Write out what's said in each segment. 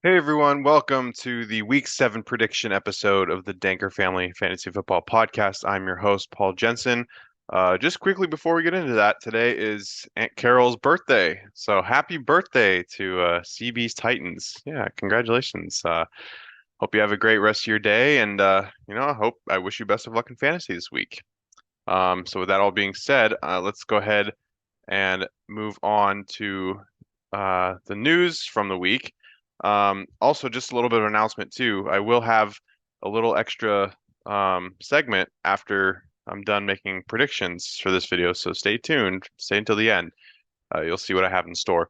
Hey everyone, welcome to the Week 7 prediction episode of the Danker Family Fantasy Football Podcast. I'm your host, Paul Jensen. Just quickly before we get into that, today is Aunt Carol's birthday. So happy birthday to CB's Titans. Yeah, congratulations. Hope you have a great rest of your day, and I wish you best of luck in fantasy this week. So with that all being said, let's go ahead and move on to the news from the week. Also, just a little bit of an announcement too. I will have a little extra segment after I'm done making predictions for this video, so stay tuned. Stay until the end. You'll see what I have in store.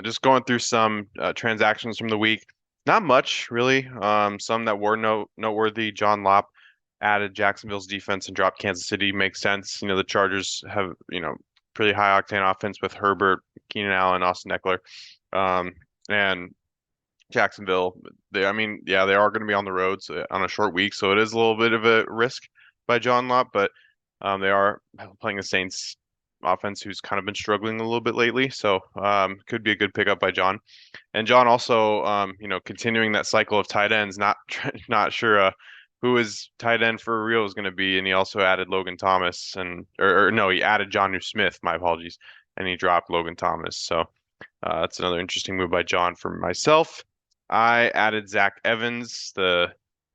Just going through some transactions from the week. Not much, really. Some that were noteworthy. John Lopp added Jacksonville's defense and dropped Kansas City. Makes sense. The Chargers have, pretty high octane offense with Herbert, Keenan Allen, Austin Eckler. And Jacksonville, they are going to be on the road on a short week, so it is a little bit of a risk by John Lott, but they are playing the Saints offense, who's kind of been struggling a little bit lately, so could be a good pickup by John. And John also, continuing that cycle of tight ends, not not sure who his tight end for real is going to be, and he also added Logan Thomas, or no, he added Jonnu Smith. My apologies, and he dropped Logan Thomas. So. That's another interesting move by John. For myself, I added Zach Evans, the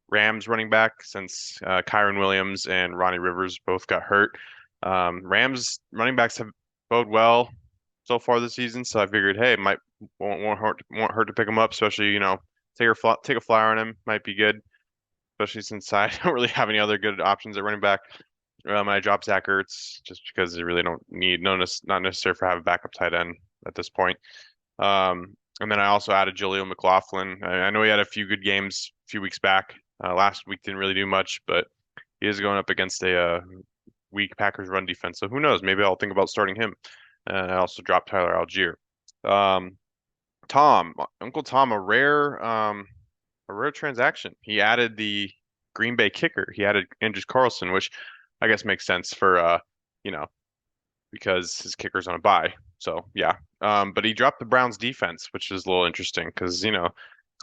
Rams running back, since Kyron Williams and Ronnie Rivers both got hurt. Rams running backs have bode well so far this season, so I figured, hey, it might won't hurt to pick him up, especially take a flyer on him might be good, especially since I don't really have any other good options at running back. I dropped Zach Ertz just because I really don't need not necessary for have a backup tight end at this point. And then I also added Jaleel McLaughlin. I know he had a few good games a few weeks back. Last week didn't really do much, but he is going up against a weak Packers run defense. So who knows? Maybe I'll think about starting him. I also dropped Tyler Algier. Um, Uncle Tom, a rare transaction. He added the Green Bay kicker. He added Andrews Carlson, which I guess makes sense for you know, because his kicker's on a bye. So yeah. But he dropped the Browns defense, which is a little interesting because,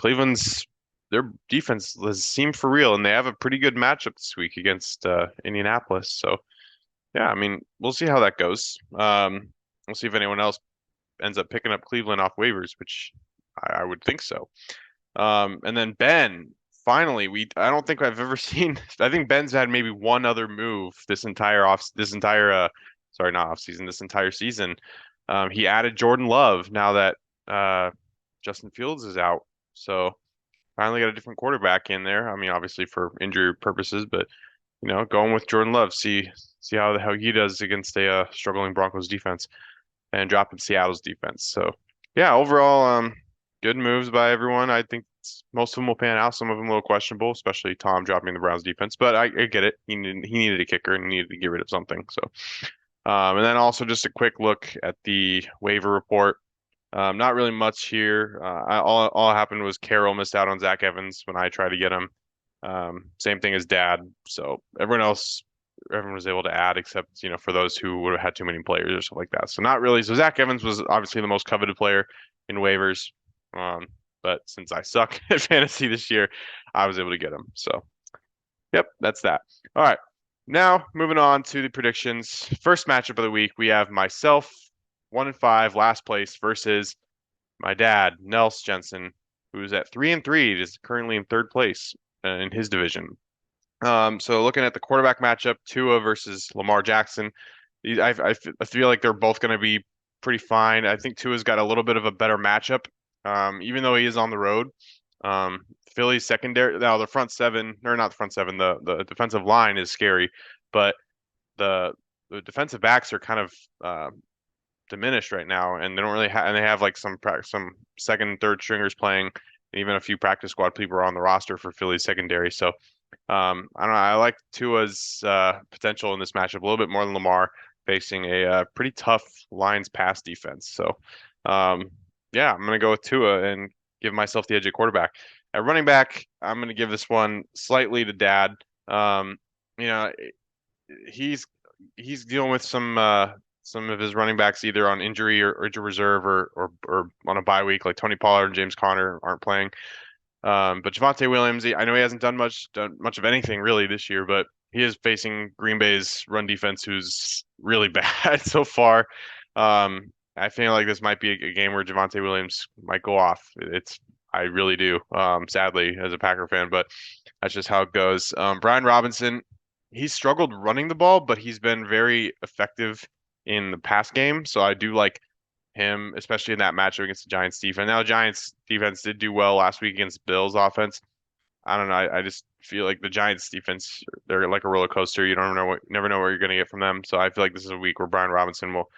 Cleveland's their defense has seemed for real, and they have a pretty good matchup this week against Indianapolis. So yeah, I mean, we'll see how that goes. We'll see if anyone else ends up picking up Cleveland off waivers, which I would think so. And then Ben, finally, I don't think I've ever seen. I think Ben's had maybe one other move this entire sorry, not off season, this entire season. He added Jordan Love now that Justin Fields is out. So finally got a different quarterback in there. I mean, obviously for injury purposes, but going with Jordan Love, see how he does against a struggling Broncos defense and dropping Seattle's defense. So yeah, overall, good moves by everyone. I think most of them will pan out. Some of them a little questionable, especially Tom dropping the Browns defense. But I get it. He needed a kicker and he needed to get rid of something. So, and then also just a quick look at the waiver report. Not really much here. All happened was Carroll missed out on Zach Evans when I tried to get him. Same thing as Dad. So everyone was able to add except, for those who would have had too many players or something like that. So not really. So Zach Evans was obviously the most coveted player in waivers. Um, but since I suck at fantasy this year, I was able to get him. So, yep, that's that. All right. Now, moving on to the predictions. First matchup of the week, we have myself, 1-5, last place, versus my dad, Nels Jensen, who's at 3-3, is currently in third place in his division. So looking at the quarterback matchup, Tua versus Lamar Jackson, I feel like they're both going to be pretty fine. I think Tua's got a little bit of a better matchup, even though he is on the road. Philly's secondary, now the front seven, or not the front seven, the defensive line is scary, but the the defensive backs are kind of diminished right now, and they don't really have, and they have like some second and third stringers playing, and even a few practice squad people are on the roster for Philly's secondary. So I don't know. I like Tua's potential in this matchup a little bit more than Lamar facing a pretty tough Lions pass defense. So yeah, I'm gonna go with Tua and give myself the edge at quarterback. At running back, I'm gonna give this one slightly to Dad. You know, he's he's dealing with some of his running backs either on injury or injured reserve or on a bye week, like Tony Pollard and James Conner aren't playing. But Javonte Williams, I know he hasn't done much of anything really this year, but he is facing Green Bay's run defense, who's really bad so far. I feel like this might be a game where Javonte Williams might go off. I really do, sadly, as a Packer fan, but that's just how it goes. Brian Robinson, he's struggled running the ball, but he's been very effective in the pass game. So I do like him, especially in that matchup against the Giants defense. Now, the Giants defense did do well last week against Bills offense. I don't know. I just feel like the Giants defense, they're like a roller coaster. You don't never know what you're going to get from them. So I feel like this is a week where Brian Robinson will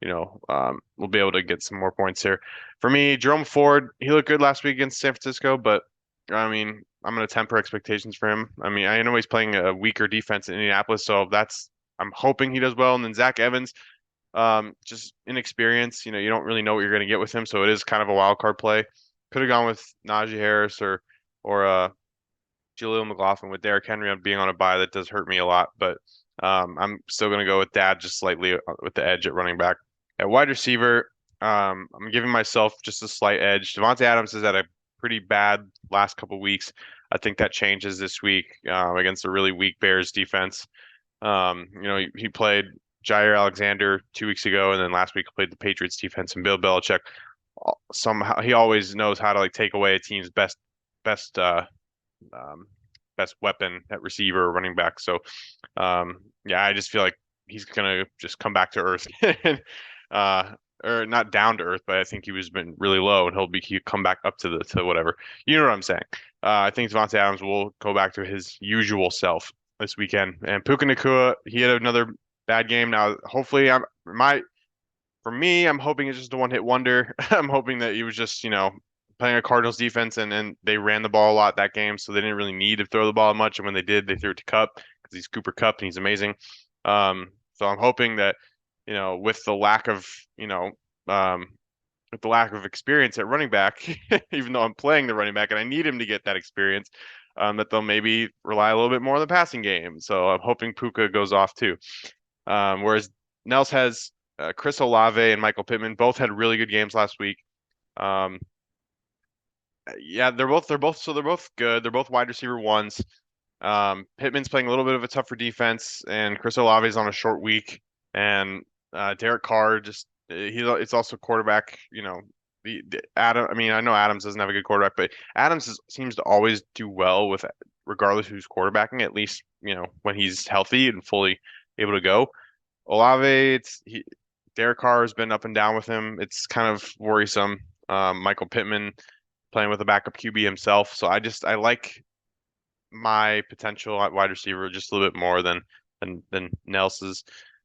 be able to get some more points here. For me, Jerome Ford, he looked good last week against San Francisco, but I mean, I'm going to temper expectations for him. I mean, I know he's playing a weaker defense in Indianapolis, so I'm hoping he does well. And then Zach Evans, just inexperience. You don't really know what you're going to get with him, so it is kind of a wild card play. Could have gone with Najee Harris or Jaleel McLaughlin with Derrick Henry on being on a bye. That does hurt me a lot, but I'm still going to go with Dad just slightly with the edge at running back. At wide receiver, I'm giving myself just a slight edge. Devontae Adams has had a pretty bad last couple weeks. I think that changes this week against a really weak Bears defense. He played Jair Alexander 2 weeks ago, and then last week he played the Patriots defense. And Bill Belichick, somehow he always knows how to like take away a team's best um, best weapon at receiver or running back. So yeah, I just feel like he's gonna just come back to earth and or not down to earth, but I think he was been really low and he'll come back up to whatever. You know what I'm saying? I think Devontae Adams will go back to his usual self this weekend. And Puka Nacua, he had another bad game. Now, hopefully, for me, I'm hoping it's just a one-hit wonder. I'm hoping that he was just, playing a Cardinals defense and they ran the ball a lot that game, so they didn't really need to throw the ball much. And when they did, they threw it to Cup because he's Cooper Cup and he's amazing. So I'm hoping that, with the lack of, with the lack of experience at running back, even though I'm playing the running back and I need him to get that experience, that they'll maybe rely a little bit more on the passing game. So I'm hoping Puka goes off too. Whereas Nels has Chris Olave and Michael Pittman both had really good games last week. Yeah, they're both good. They're both wide receiver ones. Pittman's playing a little bit of a tougher defense, and Chris Olave's on a short week, and Derek Carr it's also quarterback. The Adam. I mean, I know Adams doesn't have a good quarterback, but seems to always do well with regardless who's quarterbacking. At least when he's healthy and fully able to go. Olave, Derek Carr has been up and down with him. It's kind of worrisome. Michael Pittman playing with a backup QB himself. So I like my potential at wide receiver just a little bit more than Nels's.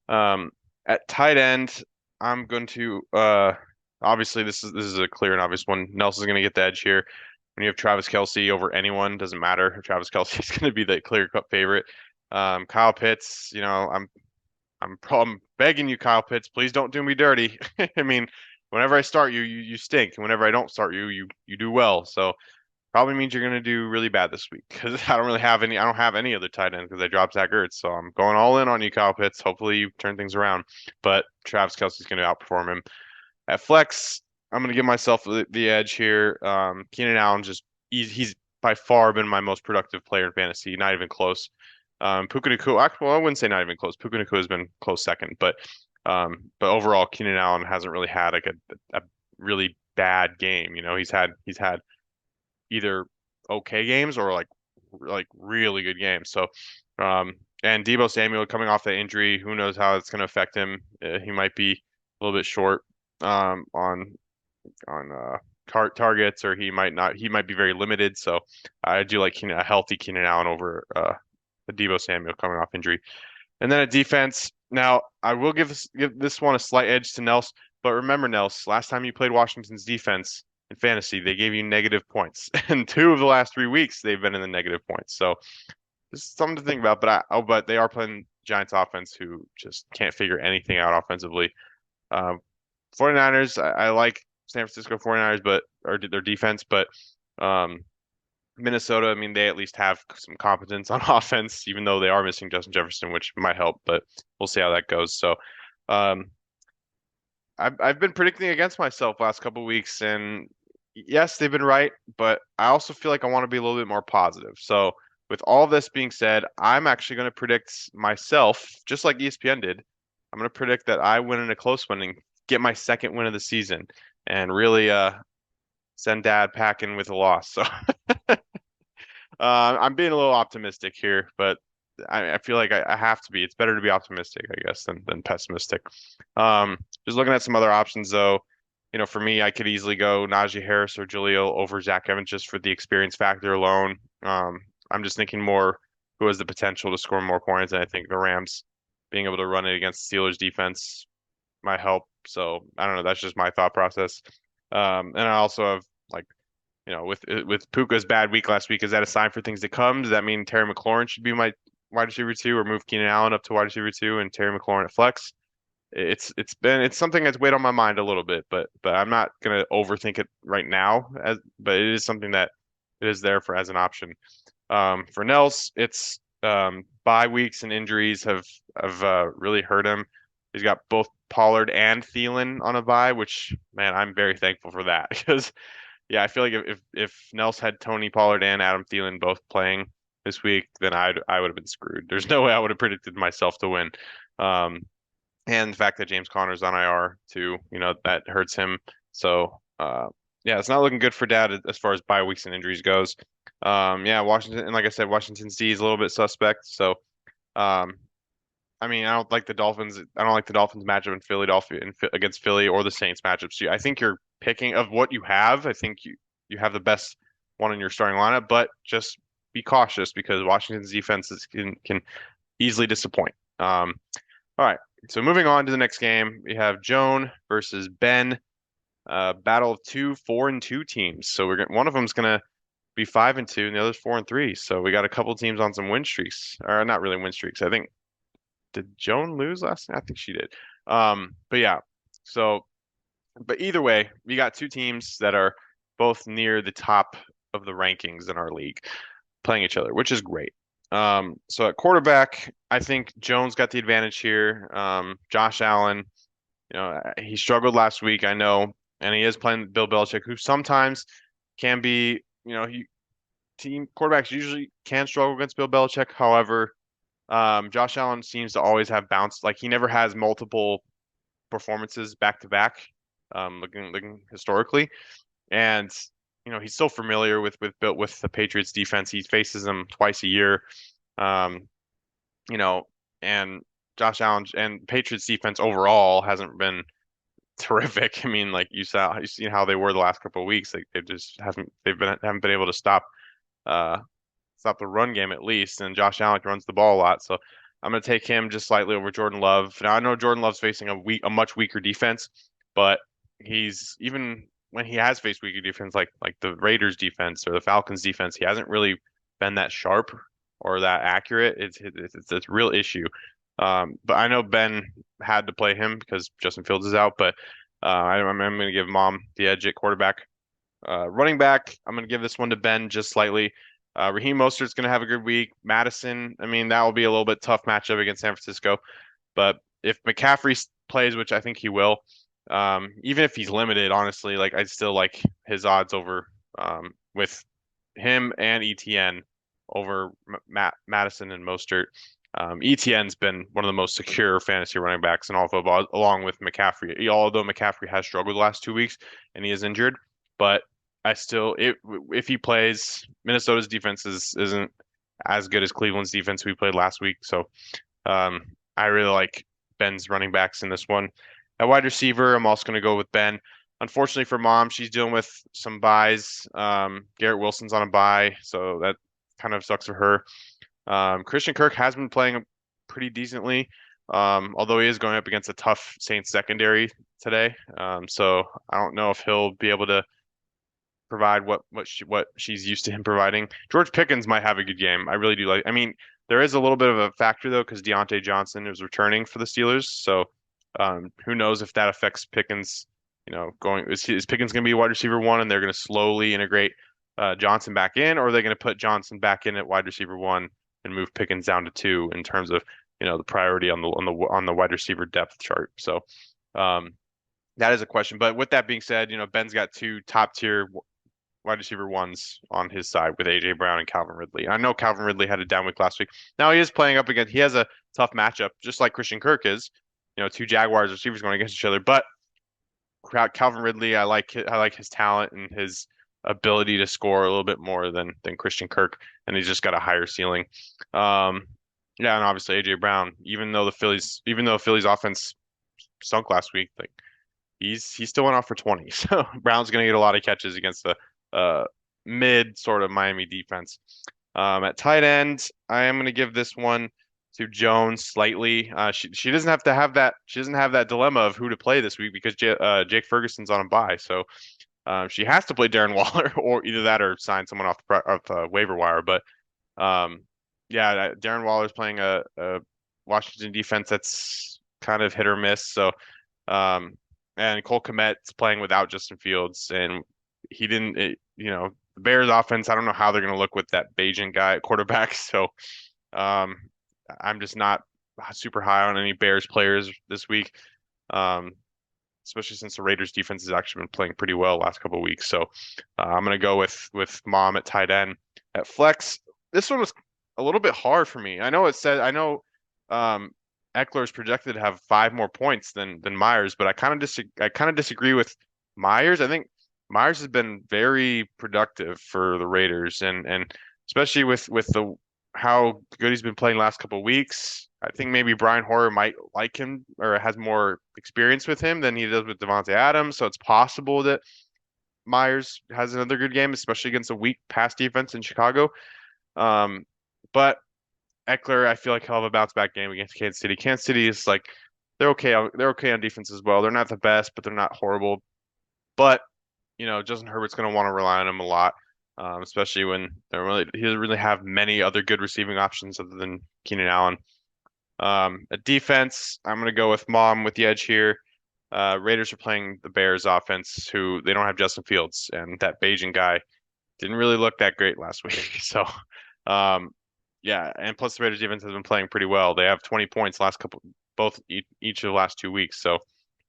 At tight end, I'm going to obviously this is a clear and obvious one. Nelson's going to get the edge here. When you have Travis Kelce over anyone, doesn't matter. Travis Kelce is going to be the clear cut favorite. Kyle Pitts, I'm begging you, Kyle Pitts, please don't do me dirty. I mean, whenever I start you stink, and whenever I don't start you do well. So probably means you're going to do really bad this week because I don't have any other tight end because I dropped Zach Ertz. So I'm going all in on you, Kyle Pitts. Hopefully you turn things around. But Travis Kelce's going to outperform him. At flex, I'm going to give myself the edge here. Keenan Allen he's by far been my most productive player in fantasy, not even close. Puka Nacua, well, I wouldn't say not even close. Puka Nacua has been close second, but overall, Keenan Allen hasn't really had like a really bad game. He's had either okay games or like really good games. So, and Deebo Samuel coming off the injury, who knows how it's going to affect him? He might be a little bit short on targets, or he might not. He might be very limited. So, I do like a healthy Keenan Allen over Deebo Samuel coming off injury. And then at defense, now I will give this one a slight edge to Nels, but remember, Nels, last time you played Washington's defense in fantasy, they gave you negative points, and 2 of the last 3 weeks they've been in the negative points. So this is something to think about. But they are playing Giants offense, who just can't figure anything out offensively. 49ers, I like San Francisco 49ers, or their defense, but Minnesota, I mean, they at least have some competence on offense, even though they are missing Justin Jefferson, which might help, but we'll see how that goes. So, I've been predicting against myself last couple weeks, and yes, they've been right, but I also feel like I want to be a little bit more positive. So with all this being said, I'm actually going to predict myself, just like ESPN did. I'm going to predict that I win in a close one and get my second win of the season, and really send Dad packing with a loss. So I'm being a little optimistic here, but I feel like I have to be. It's better to be optimistic, I guess, than pessimistic. Just looking at some other options, though, for me, I could easily go Najee Harris or Jaleel over Zach Evans just for the experience factor alone. I'm just thinking more who has the potential to score more points, and I think the Rams being able to run it against Steelers defense might help. So I don't know. That's just my thought process. And I also have like with Puka's bad week last week, is that a sign for things to come? Does that mean Terry McLaurin should be my wide receiver two, or move Keenan Allen up to wide receiver two and Terry McLaurin at flex? It's something that's weighed on my mind a little bit, but I'm not gonna overthink it right now. But it is something that it is there for as an option. For Nels, it's bye weeks and injuries have really hurt him. He's got both Pollard and Thielen on a bye, which man, I'm very thankful for that because yeah, I feel like if Nels had Tony Pollard and Adam Thielen both playing this week, then I would have been screwed. There's no way I would have predicted myself to win. Um, and the fact that James Conner's on IR too, that hurts him. So yeah, it's not looking good for Dad as far as bye weeks and injuries goes. Yeah, Washington, and like I said, Washington D is a little bit suspect. So um, I mean, I don't like the Dolphins. I don't like the Dolphins matchup in Philadelphia against Philly or the Saints matchups. I think you're picking of what you have. I think you have the best one in your starting lineup, but just be cautious because Washington's defenses can easily disappoint. All right. So moving on to the next game, we have Joan versus Ben. Battle of two 4-2 teams. So one of them's gonna be 5-2, and the other's 4-3. So we got a couple teams on some win streaks, or not really win streaks. I think did Joan lose last night? I think she did. But yeah. So, but either way, we got two teams that are both near the top of the rankings in our league playing each other, which is great. So at quarterback, I think Jones got the advantage here. Josh Allen, he struggled last week, I know, and he is playing Bill Belichick, who sometimes can be, he team quarterbacks usually can struggle against Bill Belichick. However, Josh Allen seems to always have bounce. Like he never has multiple performances back to back, looking historically. And he's so familiar with the Patriots defense. He faces them twice a year. Um, you know, and Josh Allen and Patriots defense overall hasn't been terrific. I mean, like you've seen how they were the last couple of weeks. Like haven't been able to uh stop the run game at least. And Josh Allen runs the ball a lot, so I'm going to take him just slightly over Jordan Love. Now I know Jordan Love's facing a much weaker defense, but he's even when he has faced weaker defense like the Raiders defense or the Falcons defense, he hasn't really been that sharp or that accurate. It's a real issue. But I know Ben had to play him because Justin Fields is out, but I'm going to give Mom the edge at quarterback. Running back, I'm going to give this one to Ben just slightly. Raheem Mostert's going to have a good week. Madison, I mean, that will be a little bit tough matchup against San Francisco. But if McCaffrey plays, which I think he will, even if he's limited, honestly, like I still like his odds over with him and ETN over Madison and Mostert. ETN's been one of the most secure fantasy running backs in all football, along with McCaffrey. Although McCaffrey has struggled the last 2 weeks and he is injured, but if he plays, Minnesota's defense isn't as good as Cleveland's defense we played last week. So I really like Ben's running backs in this one. At wide receiver, I'm also going to go with Ben. Unfortunately for Mom, she's dealing with some buys. Garrett Wilson's on a buy, so that kind of sucks for her. Christian Kirk has been playing pretty decently, although he is going up against a tough Saints secondary today. So I don't know if he'll be able to provide what she's used to him providing. George Pickens might have a good game. I really do like. I mean, there is a little bit of a factor though because Deontay Johnson is returning for the Steelers, so who knows if that affects Pickens. Is Pickens going to be wide receiver one, and they're going to slowly integrate Johnson back in, or are they going to put Johnson back in at wide receiver one and move Pickens down to two in terms of the priority on the wide receiver depth chart. So. That is a question. But with that being said, Ben's got two top tier wide receiver ones on his side with AJ Brown and Calvin Ridley. I know Calvin Ridley had a down week last week. Now he is playing up against, he has a tough matchup, just like Christian Kirk is. Two Jaguars receivers going against each other. But Calvin Ridley, I like his talent and his ability to score a little bit more than Christian Kirk, and he's just got a higher ceiling. Um, yeah, and obviously AJ Brown, even though Philly's offense stunk last week, like he still went off for 20. So Brown's going to get a lot of catches against the uh, mid sort of Miami defense. At tight end, I am going to give this one to Jones slightly. She doesn't have to have that. She doesn't have that dilemma of who to play this week because Jake Ferguson's on a bye. So she has to play Darren Waller or either that or sign someone off the waiver wire. But yeah, Darren Waller's playing a Washington defense that's kind of hit or miss. So um, and Cole Kmet's playing without Justin Fields, and he didn't. The Bears offense. I don't know how they're going to look with that Bajan guy at quarterback. So um, I'm just not super high on any Bears players this week, um, especially since the Raiders defense has actually been playing pretty well last couple of weeks. So I'm going to go with Mom at tight end. At flex, this one was a little bit hard for me. I know um, Eckler is projected to have 5 more points than Myers, but I kind of disagree with Myers. I think Myers has been very productive for the Raiders, and especially with the how good he's been playing last couple of weeks. I think maybe Brian Hoyer might like him or has more experience with him than he does with Devontae Adams. So it's possible that Myers has another good game, especially against a weak pass defense in Chicago. Um, but Eckler, I feel like he'll have a bounce back game against Kansas City. Kansas City is like they're okay. They're okay on defense as well. They're not the best, but they're not horrible. But Justin Herbert's going to want to rely on him a lot, especially when he doesn't really have many other good receiving options other than Keenan Allen. A defense, I'm going to go with Mom with the edge here. Raiders are playing the Bears offense, who they don't have Justin Fields, and that Bajan guy didn't really look that great last week. So, um, yeah, and plus the Raiders defense has been playing pretty well. They have 20 points each of the last 2 weeks. So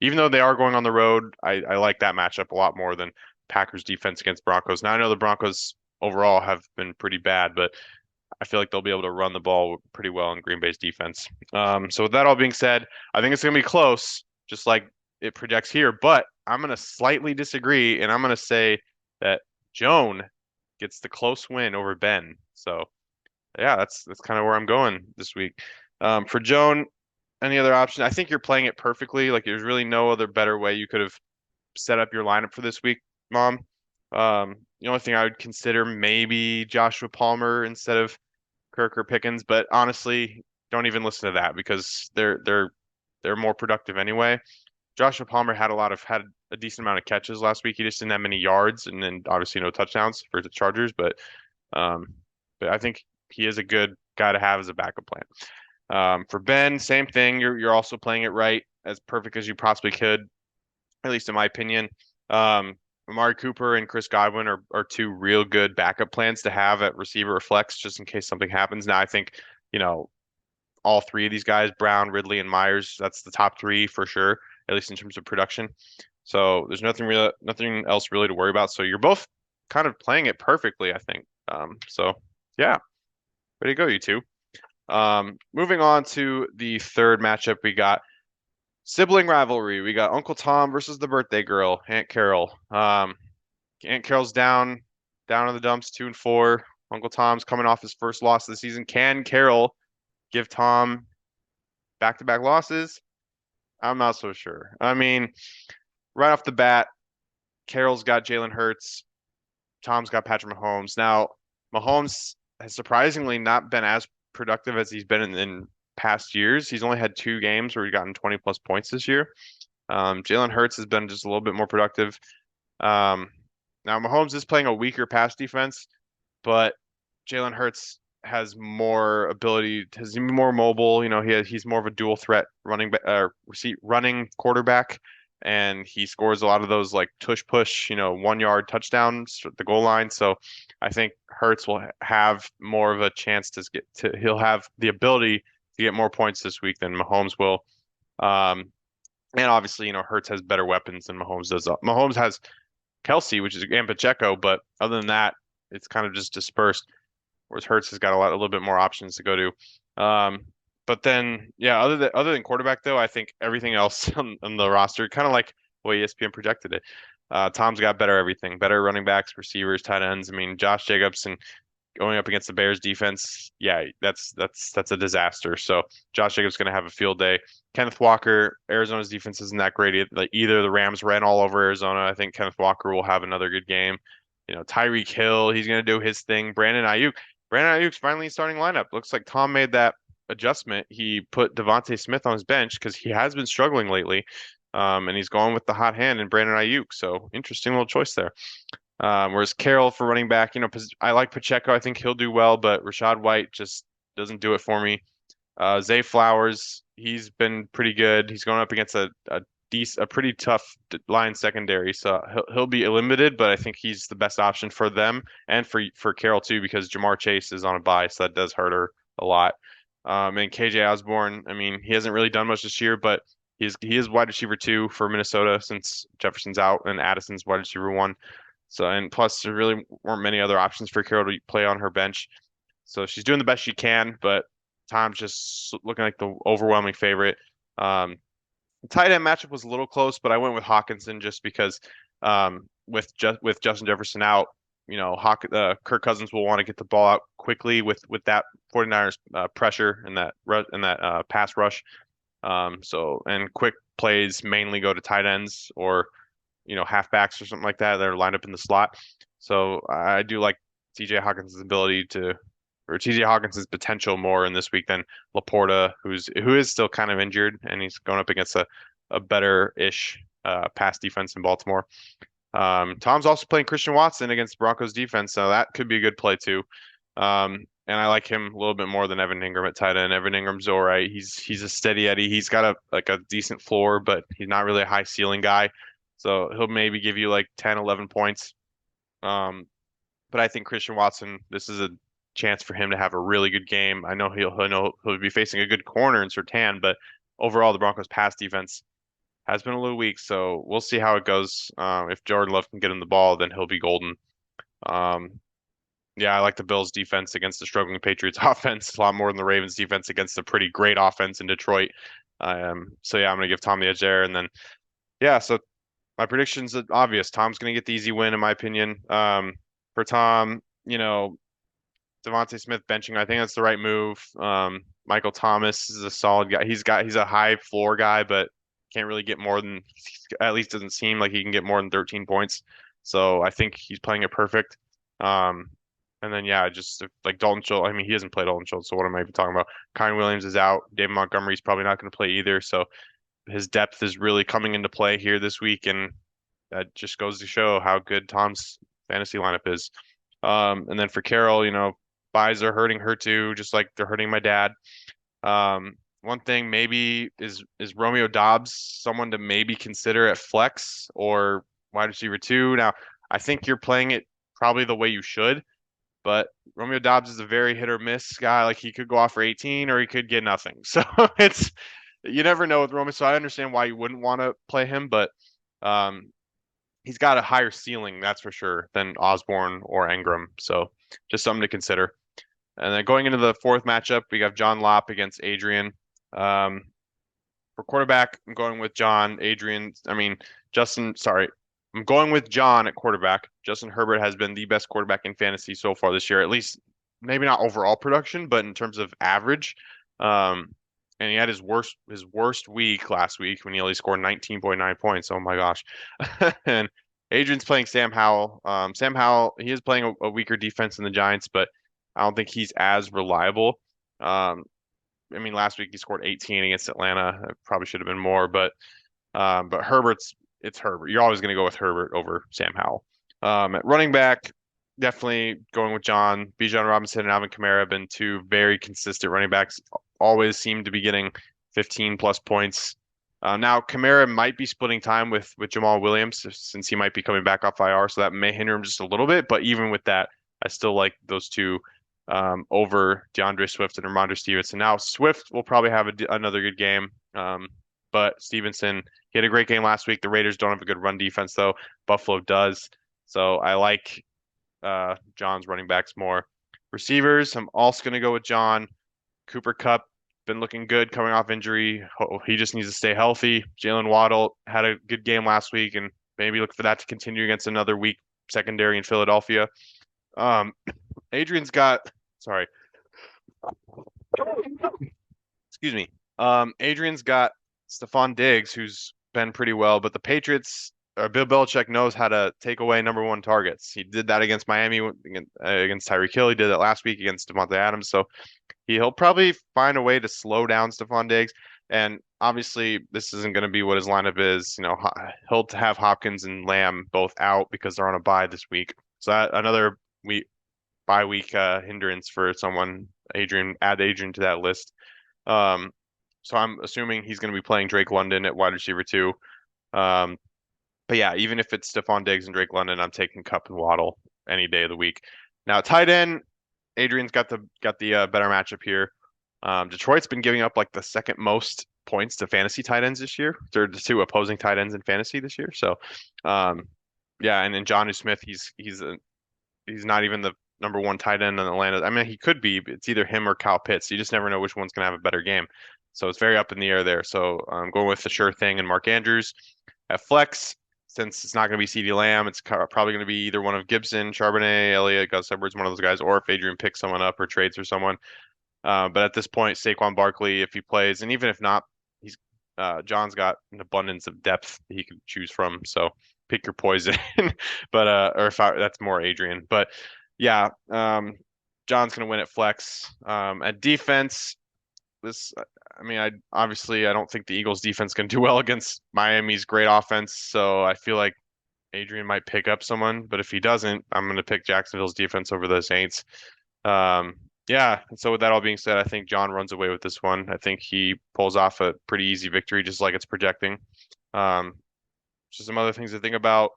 even though they are going on the road, I like that matchup a lot more than Packers defense against Broncos. Now I know the Broncos overall have been pretty bad, but I feel like they'll be able to run the ball pretty well in Green Bay's defense. So with that all being said, I think it's going to be close, just like it projects here. But I'm going to slightly disagree, and I'm going to say that Joan gets the close win over Ben. So yeah, that's kind of where I'm going this week. For Joan, any other option? I think you're playing it perfectly. Like there's really no other better way you could have set up your lineup for this week, Mom. The only thing I would consider maybe Joshua Palmer instead of Kirk or Pickens, but honestly, don't even listen to that because they're more productive anyway. Joshua Palmer had a decent amount of catches last week. He just didn't have many yards and then obviously no touchdowns for the Chargers, um, but I think he is a good guy to have as a backup plan. For Ben, same thing. You're also playing it right, as perfect as you possibly could, at least in my opinion. Amari Cooper and Chris Godwin are two real good backup plans to have at receiver or flex, just in case something happens. Now, I think, all three of these guys, Brown, Ridley, and Myers, that's the top three for sure, at least in terms of production. So there's nothing else really to worry about. So you're both kind of playing it perfectly, I think. So yeah, way to go, you two. Moving on to the third matchup, we got sibling rivalry. We got Uncle Tom versus the birthday girl, Aunt Carol. Aunt Carol's down in the dumps, 2-4. Uncle Tom's coming off his first loss of the season. Can Carol give Tom back-to-back losses? I'm not so sure. I mean, right off the bat, Carol's got Jalen Hurts. Tom's got Patrick Mahomes. Now, Mahomes has surprisingly not been as productive as he's been in past years. He's only had 2 games where he's gotten 20 plus points this year. Jalen Hurts has been just a little bit more productive. Now Mahomes is playing a weaker pass defense, but Jalen Hurts has more ability, he's more mobile. He's more of a dual threat running quarterback, and he scores a lot of those like tush push, 1 yard touchdowns at the goal line. So I think Hurts will have more of a chance he'll have the ability to get more points this week than Mahomes will. Um, And obviously, Hurts has better weapons than Mahomes does. Mahomes has Kelsey, which is and Pacheco, but other than that, it's kind of just dispersed. Whereas Hurts has got a little bit more options to go to. But then, yeah, other than quarterback though, I think everything else on the roster, kind of like the way ESPN projected it. Tom's got better everything, better running backs, receivers, tight ends. I mean, Josh Jacobs and going up against the Bears defense, yeah, that's a disaster. So Josh Jacobs going to have a field day. Kenneth Walker, Arizona's defense isn't that great. Like either the Rams ran all over Arizona. I think Kenneth Walker will have another good game. Tyreek Hill, he's going to do his thing. Brandon Ayuk's finally starting lineup. Looks like Tom made that adjustment. He put Devontae Smith on his bench because he has been struggling lately. And he's going with the hot hand and Brandon Ayuk. So interesting little choice there. Whereas Carroll for running back, I like Pacheco. I think he'll do well, but Rashad White just doesn't do it for me. Zay Flowers, he's been pretty good. He's going up against a pretty tough line secondary, so he'll be limited. But I think he's the best option for them and for Carroll too, because Jamar Chase is on a bye, so that does hurt her a lot. And KJ Osborne, I mean, he hasn't really done much this year, but he is wide receiver 2 for Minnesota since Jefferson's out and Addison's wide receiver 1. So, and plus there really weren't many other options for Carroll to play on her bench. So she's doing the best she can, but Tom's just looking like the overwhelming favorite. The tight end matchup was a little close, but I went with Hawkinson just because with Justin Jefferson out, Kirk Cousins will want to get the ball out quickly with that 49ers pressure and that pass rush. And quick plays mainly go to tight ends or halfbacks or something like that. They're lined up in the slot. So I do like TJ Hawkinson's ability or TJ Hawkinson's potential more in this week than Laporta, who is still kind of injured and he's going up against a better-ish pass defense in Baltimore. Tom's also playing Christian Watson against the Broncos defense, so that could be a good play too. And I like him a little bit more than Evan Ingram at tight end. Evan Ingram's all right. He's a steady Eddie. He's got a decent floor, but he's not really a high ceiling guy. So he'll maybe give you like 10, 11 points. But I think Christian Watson, this is a chance for him to have a really good game. I know he'll be facing a good corner in Surtain, but overall the Broncos pass defense has been a little weak, so we'll see how it goes. If Jordan Love can get him the ball, then he'll be golden. Um, yeah, I like the Bills defense against the struggling Patriots offense a lot more than the Ravens defense against a pretty great offense in Detroit. So yeah, I'm gonna give Tom the edge there, and then yeah, so my prediction's obvious. Tom's going to get the easy win, in my opinion. For Tom, Devontae Smith benching, I think that's the right move. Michael Thomas is a solid guy. He's a high floor guy, but can't really get more than, at least doesn't seem like he can get more than 13 points. So I think he's playing it perfect. And then yeah, just like Dalton Schultz. I mean, he hasn't played Dalton Schultz, so what am I even talking about? Kyren Williams is out. David Montgomery's probably not going to play either. So his depth is really coming into play here this week, and that just goes to show how good Tom's fantasy lineup is. And then for Carol, buys are hurting her too, just like they're hurting my dad. One thing maybe is Romeo Dobbs someone to maybe consider at flex or wide receiver 2. Now, I think you're playing it probably the way you should, but Romeo Dobbs is a very hit or miss guy. Like he could go off for 18 or he could get nothing. So it's you never know with Roman, so I understand why you wouldn't want to play him, but he's got a higher ceiling, that's for sure, than Osborne or Ingram. So just something to consider. And then going into the fourth matchup, we have John Lopp against Adrian. For quarterback, I'm going with John. I'm going with John at quarterback. Justin Herbert has been the best quarterback in fantasy so far this year, at least maybe not overall production, but in terms of average. And he had his worst week last week when he only scored 19.9 points. Oh my gosh. And Adrian's playing Sam Howell. Sam Howell, he is playing a weaker defense than the Giants, but I don't think he's as reliable. I mean, last week he scored 18 against Atlanta. It probably should have been more, but it's Herbert. You're always going to go with Herbert over Sam Howell. At running back, definitely going with John. Bijan Robinson and Alvin Kamara have been two very consistent running backs. Always seem to be getting 15 plus points. Now Kamara might be splitting time with Jamal Williams since he might be coming back off IR, so that may hinder him just a little bit. But even with that, I still like those two over DeAndre Swift and Ramondre Stevenson. Now Swift will probably have another good game, but Stevenson He had a great game last week. The Raiders don't have a good run defense though. Buffalo does. So I like John's running backs more. Receivers, I'm also going to go with John. Cooper Kupp been looking good coming off injury. He just needs to stay healthy. Jalen Waddle had a good game last week, and maybe look for that to continue against another weak secondary in Philadelphia. Um, Adrian's got, sorry, excuse me. Adrian's got Stephon Diggs, who's been pretty well, but the Patriots, Bill Belichick knows how to take away number one targets. He did that against Miami against Tyreek Hill. He did that last week against Devontae Adams. So he'll probably find a way to slow down Stephon Diggs. And obviously, this isn't going to be what his lineup is. He'll have Hopkins and Lamb both out because they're on a bye this week. So another bye week hindrance for someone. Add Adrian to that list. Um, so I'm assuming he's going to be playing Drake London at wide receiver too. Um, but yeah, even if it's Stephon Diggs and Drake London, I'm taking Kupp and Waddle any day of the week. Now, tight end, Adrian's got the better matchup here. Detroit's been giving up like the second most points to fantasy tight ends this year. They're the two opposing tight ends in fantasy this year. So, yeah, and then Jonnu Smith, he's not even the number one tight end in Atlanta. I mean, he could be, but it's either him or Kyle Pitts. You just never know which one's gonna have a better game. So it's very up in the air there. So I'm going with the sure thing and Mark Andrews at flex. Since it's not going to be CeeDee Lamb, it's probably going to be either one of Gibson, Charbonnet, Elliott, Gus Edwards, one of those guys, or if Adrian picks someone up or trades for someone. But at this point, Saquon Barkley, if he plays, and even if not, he's John's got an abundance of depth that he could choose from. So pick your poison. But or if that's more Adrian. But yeah, John's going to win at flex. At defense, I don't think the Eagles defense can do well against Miami's great offense. So I feel like Adrian might pick up someone, but if he doesn't, I'm going to pick Jacksonville's defense over the Saints. Yeah. And so with that all being said, I think John runs away with this one. I think he pulls off a pretty easy victory, just like it's projecting. Um, just some other things to think about.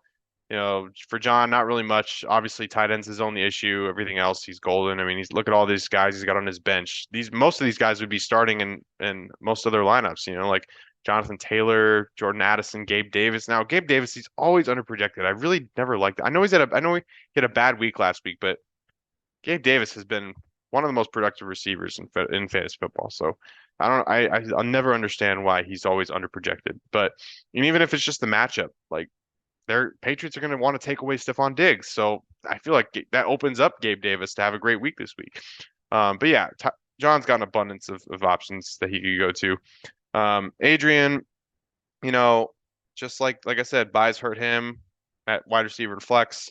For John, not really much. Obviously, tight end's his only issue. Everything else, he's golden. I mean, look at all these guys he's got on his bench. Most of these guys would be starting in most other lineups. Like Jonathan Taylor, Jordan Addison, Gabe Davis. Now, Gabe Davis, he's always underprojected. I really never liked it. I know he had a bad week last week, but Gabe Davis has been one of the most productive receivers in fantasy football. So I don't. I'll never understand why he's always underprojected. But even if it's just the matchup, like their Patriots are going to want to take away Stephon Diggs. So I feel like that opens up Gabe Davis to have a great week this week. But yeah, John's got an abundance of options that he could go to. Adrian, just like I said, buys hurt him at wide receiver and flex.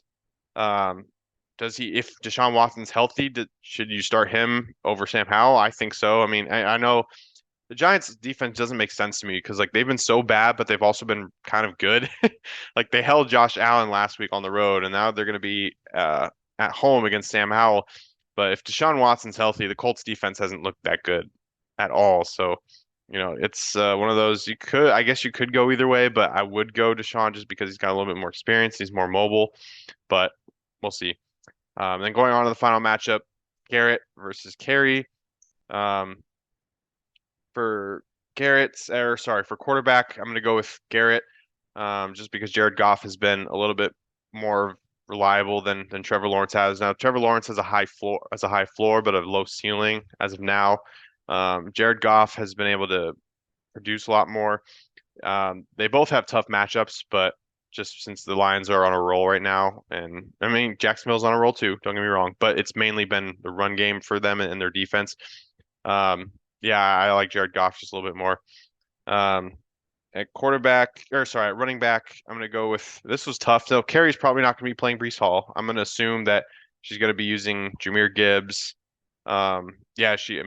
If Deshaun Watson's healthy, should you start him over Sam Howell? I think so. I mean, I know the Giants defense doesn't make sense to me because like they've been so bad, but they've also been kind of good. Like they held Josh Allen last week on the road, and now they're going to be at home against Sam Howell. But if Deshaun Watson's healthy, the Colts defense hasn't looked that good at all. So, it's one of those I guess you could go either way, but I would go Deshaun just because he's got a little bit more experience. He's more mobile, but we'll see. Then going on to the final matchup, Garrett versus Carey. For for quarterback, I'm going to go with Garrett, just because Jared Goff has been a little bit more reliable than Trevor Lawrence has. Now, Trevor Lawrence has a high floor, but a low ceiling as of now. Jared Goff has been able to produce a lot more. They both have tough matchups, but just since the Lions are on a roll right now, and I mean Jacksonville's on a roll too, don't get me wrong, but it's mainly been the run game for them and their defense. Yeah, I like Jared Goff just a little bit more. At running back, I'm gonna go with this was tough. So Carey's probably not gonna be playing Breece Hall. I'm gonna assume that she's gonna be using Jahmyr Gibbs. Yeah, she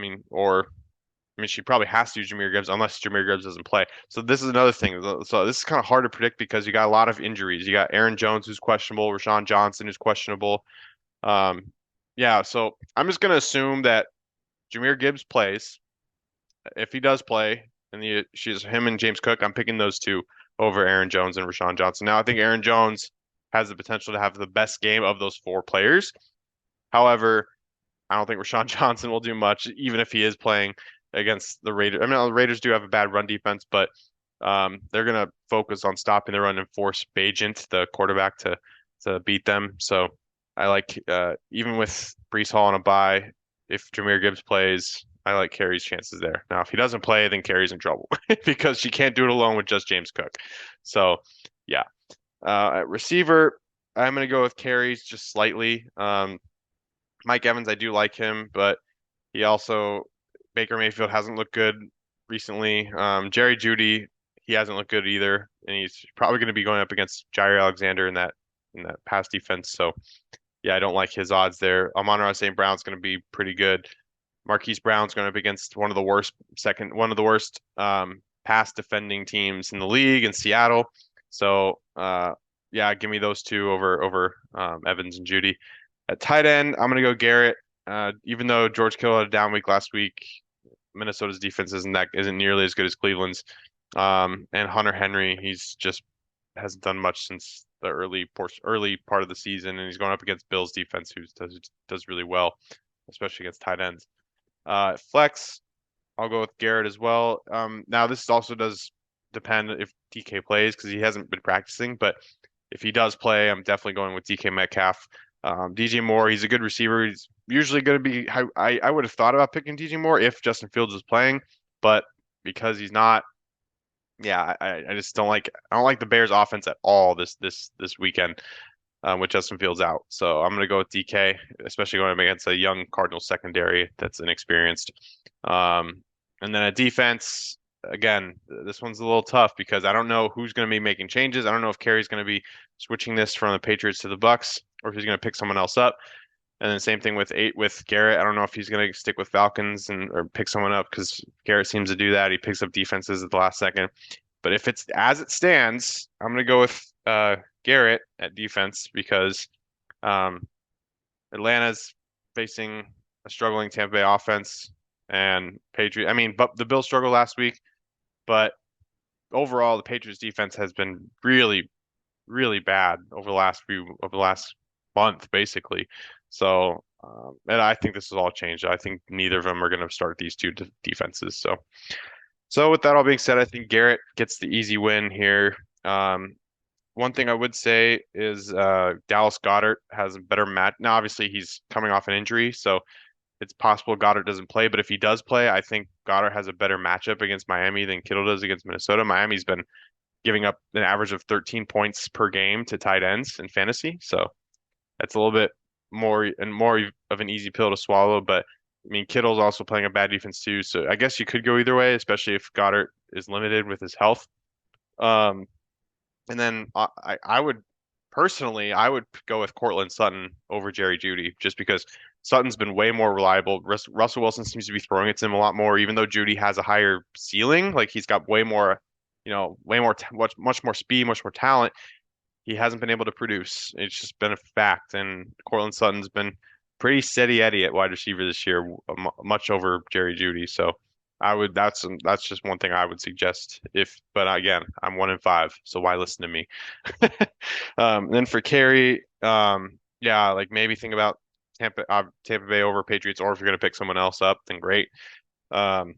probably has to use Jahmyr Gibbs unless Jahmyr Gibbs doesn't play. So this is another thing. So this is kind of hard to predict because you got a lot of injuries. You got Aaron Jones who's questionable, Rashawn Johnson who's questionable. Yeah, so I'm just gonna assume that Jahmyr Gibbs plays. If he does play, and she's him and James Cook, I'm picking those two over Aaron Jones and Rashawn Johnson. Now I think Aaron Jones has the potential to have the best game of those four players. However, I don't think Rashawn Johnson will do much, even if he is playing against the Raiders. I mean, the Raiders do have a bad run defense, but They're gonna focus on stopping the run and force Bajent, the quarterback, to beat them. So I like even with Breece Hall on a bye, if Jahmyr Gibbs plays, I like Carey's chances there. Now, if he doesn't play, then Carey's in trouble because she can't do it alone with just James Cook. So yeah, at receiver, I'm gonna go with Carey's just slightly. Mike Evans, I do like him, but he also Baker Mayfield hasn't looked good recently. Jerry Jeudy, he hasn't looked good either, and he's probably going to be going up against Jair Alexander in that pass defense. So yeah, I don't like his odds there. Amon-Ra St. Brown's going to be pretty good. Marquise Brown's going up against one of the worst pass defending teams in the league in Seattle. So yeah, give me those two over Evans and Jeudy. At tight end, I'm gonna go Garrett. Even though George Kittle had a down week last week, Minnesota's defense isn't nearly as good as Cleveland's. And Hunter Henry, he's just hasn't done much since the early part of the season, and he's going up against Bills defense, who does really well, especially against tight ends. Flex, I'll go with Garrett as well. Now this also does depend if DK plays because he hasn't been practicing, but if he does play, I'm definitely going with DK Metcalf. DJ Moore, he's a good receiver. He's usually going to be. I would have thought about picking DJ Moore if Justin Fields was playing, but because he's not, yeah, I just don't like. I don't like the Bears' offense at all this weekend with Justin Fields out. So I'm going to go with DK, especially going up against a young Cardinals secondary that's inexperienced. And then a defense. Again, this one's a little tough because I don't know who's going to be making changes. I don't know if Carey's going to be switching this from the Patriots to the Bucks or if he's going to pick someone else up. And then same thing with Garrett. I don't know if he's going to stick with Falcons and or pick someone up because Garrett seems to do that. He picks up defenses at the last second. But if it's as it stands, I'm going to go with Garrett at defense because um, Atlanta's facing a struggling Tampa Bay offense and Patriot. I mean, but the Bills struggled last week, but overall the Patriots defense has been really, really bad over the last month, basically. So, and I think this has all changed. I think neither of them are going to start these two defenses. So with that all being said, I think Garrett gets the easy win here. One thing I would say is Dallas Goedert has a better match. Now, obviously, he's coming off an injury, so it's possible Goddard doesn't play. But if he does play, I think Goddard has a better matchup against Miami than Kittle does against Minnesota. Miami's been giving up an average of 13 points per game to tight ends in fantasy, so that's a little bit more of an easy pill to swallow. But I mean, Kittle's also playing a bad defense too, so I guess you could go either way, especially if Goddard is limited with his health. Um, and then I would personally, I would go with Cortland Sutton over Jerry Jeudy just because Sutton's been way more reliable. Russell Wilson seems to be throwing it to him a lot more, even though Jeudy has a higher ceiling. Like he's got way more, much more speed, much more talent. He hasn't been able to produce. It's just been a fact. And Cortland Sutton's been pretty steady Eddie at wide receiver this year, much over Jerry Jeudy. So that's just one thing I would suggest. But again, I'm 1-5, so why listen to me? Then for Carey, yeah, like maybe think about Tampa Bay over Patriots, or if you're gonna pick someone else up, then great. Um,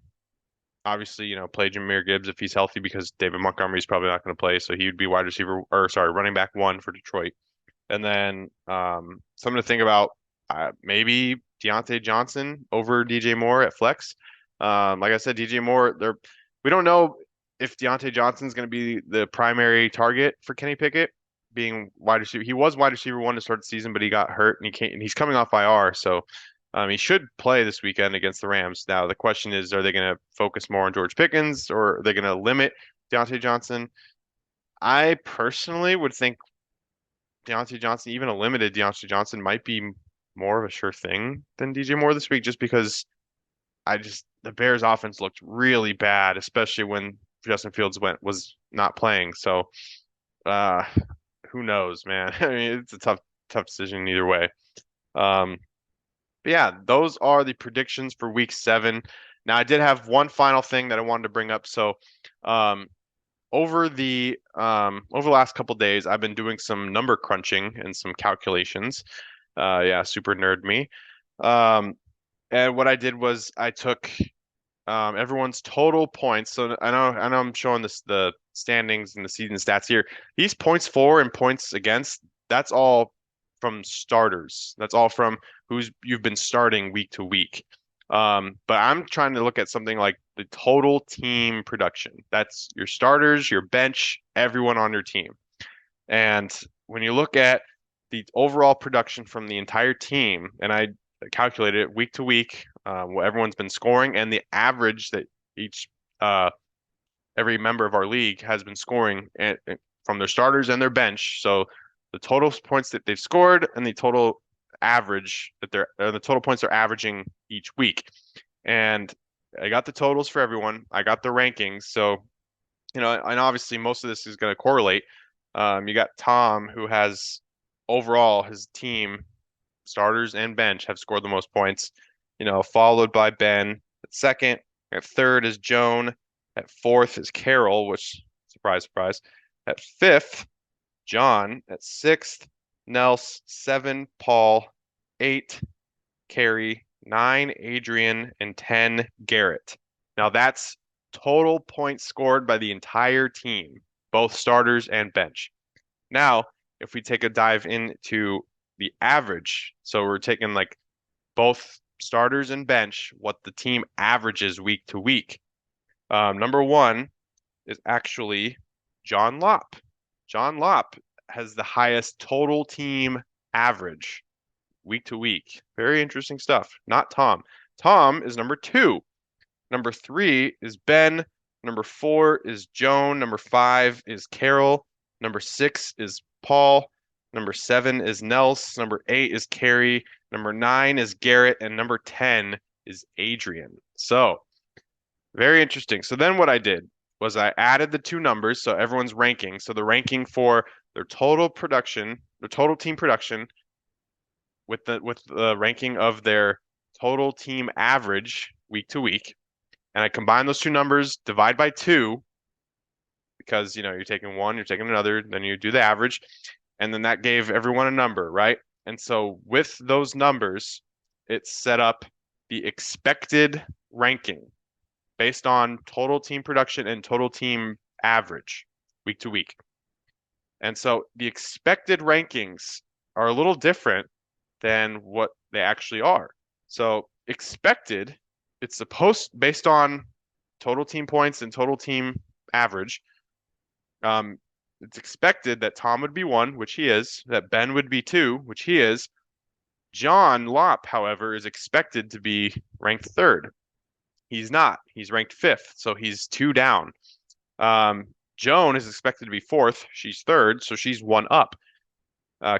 Obviously, play Jahmyr Gibbs if he's healthy because David Montgomery's probably not going to play, so he would be wide receiver or sorry, running back one for Detroit. And then something to think about, maybe Deontay Johnson over DJ Moore at flex. Like I said, DJ Moore, we don't know if Deontay Johnson's going to be the primary target for Kenny Pickett being wide receiver. He was wide receiver one to start the season, but he got hurt and he's coming off IR, so he should play this weekend against the Rams. Now, the question is, are they going to focus more on George Pickens or are they going to limit Deontay Johnson? I personally would think Deontay Johnson, even a limited Deontay Johnson, might be more of a sure thing than DJ Moore this week, just because the Bears offense looked really bad, especially when Justin Fields was not playing. So, uh, who knows, man? I mean, it's a tough decision either way. But yeah, those are the predictions for week 7. Now, I did have one final thing that I wanted to bring up. So, um, over the last couple days, I've been doing some number crunching and some calculations. Yeah, super nerd me. Um, and what I did was I took everyone's total points. So I know I'm showing this the standings and the season stats here. These points for and points against, that's all from starters. That's all from who's you've been starting week to week. But I'm trying to look at something like the total team production. That's your starters, your bench, everyone on your team. And when you look at the overall production from the entire team, and I calculated it week to week, what everyone's been scoring, and the average that each every member of our league has been scoring from their starters and their bench. So the total points that they've scored and the total average that the total points they're averaging each week. And I got the totals for everyone. I got the rankings. So, and obviously most of this is going to correlate. You got Tom, who has overall his team, starters and bench, have scored the most points, followed by Ben at second. At third is Joan. At fourth is Carol, which, surprise, surprise. At fifth, John. At sixth, Nels. Seven, Paul. Eight, Carrie. Nine, Adrian. And 10, Garrett. Now that's total points scored by the entire team, both starters and bench. Now, if we take a dive into the average, so we're taking like both starters and bench, what the team averages week to week. Number one is actually John Lopp. John Lopp has the highest total team average week to week. Very interesting stuff. Not Tom. Tom is number two. Number three is Ben. Number four is Joan. Number five is Carol. Number six is Paul. Number seven is Nels. Number eight is Carrie. Number nine is Garrett. And number 10 is Adrian. So very interesting. So then what I did was I added the two numbers, so everyone's ranking. So the ranking for their total production, their total team production, with the ranking of their total team average week to week. And I combine those two numbers, divide by two, because you're taking one, you're taking another, then you do the average, and then that gave everyone a number, right? And so with those numbers, it set up the expected ranking based on total team production and total team average week to week. And so the expected rankings are a little different than what they actually are. So expected, it's supposed based on total team points and total team average. It's expected that Tom would be one, which he is, that Ben would be two, which he is. John Lopp, however, is expected to be ranked third. He's not. He's ranked fifth, so he's two down. Joan is expected to be fourth. She's third, so she's one up.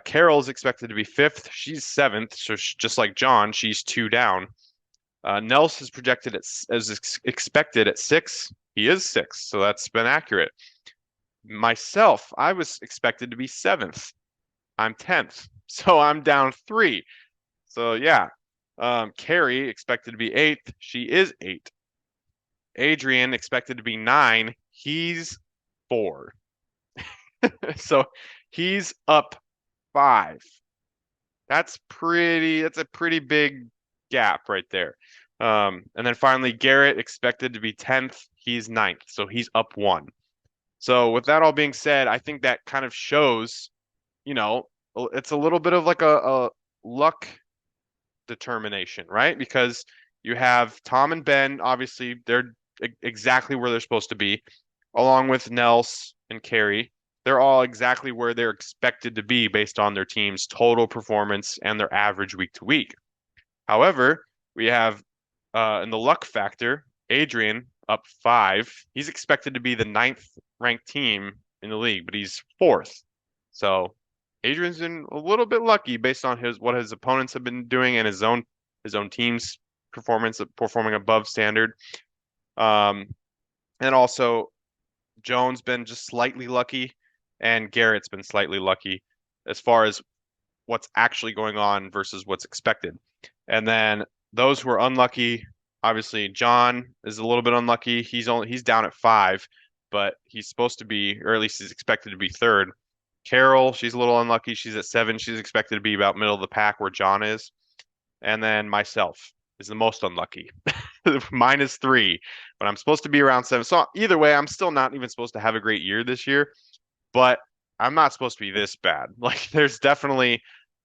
Carol is expected to be fifth. She's seventh, so just like John, she's two down. Nels is projected expected at six. He is six, so that's been accurate. Myself, I was expected to be seventh. I'm 10th, so I'm down three. So yeah. Carrie expected to be eighth. She is eight. Adrian expected to be nine. He's four. So he's up five. That's a pretty big gap right there. And then finally, Garrett expected to be 10th. He's ninth. So he's up one. So with that all being said, I think that kind of shows, it's a little bit of like a luck determination, right? Because you have Tom and Ben, obviously they're exactly where they're supposed to be, along with Nels and Carrie. They're all exactly where they're expected to be based on their team's total performance and their average week to week. However, we have in the luck factor, Adrian up five. He's expected to be the ninth ranked team in the league, but he's fourth. So Adrian's been a little bit lucky based on what his opponents have been doing and his own team's performing above standard. And also Joan's been just slightly lucky, and Garrett's been slightly lucky as far as what's actually going on versus what's expected. And then those who are unlucky, obviously John is a little bit unlucky. He's down at five, but he's supposed to be, or at least he's expected to be third. Carol, she's a little unlucky. She's at seven. She's expected to be about middle of the pack where John is. And then myself is the most unlucky. -3, but I'm supposed to be around 7. So either way, I'm still not even supposed to have a great year this year, but I'm not supposed to be this bad. Like there's definitely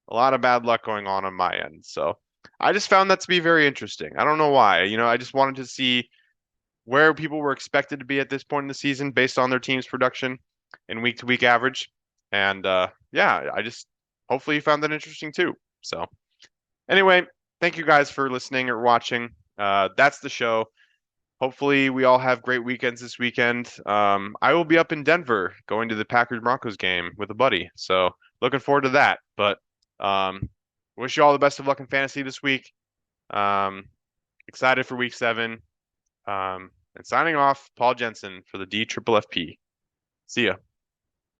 a lot of bad luck going on my end. So I just found that to be very interesting. I don't know why. I just wanted to see where people were expected to be at this point in the season based on their team's production and week to week average. And yeah, I just hopefully you found that interesting too. So anyway, thank you guys for listening or watching. That's the show. Hopefully we all have great weekends this weekend. I will be up in Denver going to the Packers Broncos game with a buddy. So looking forward to that. But wish you all the best of luck in fantasy this week. Um, excited for week 7. And signing off, Paul Jensen for the DFFFP. See ya.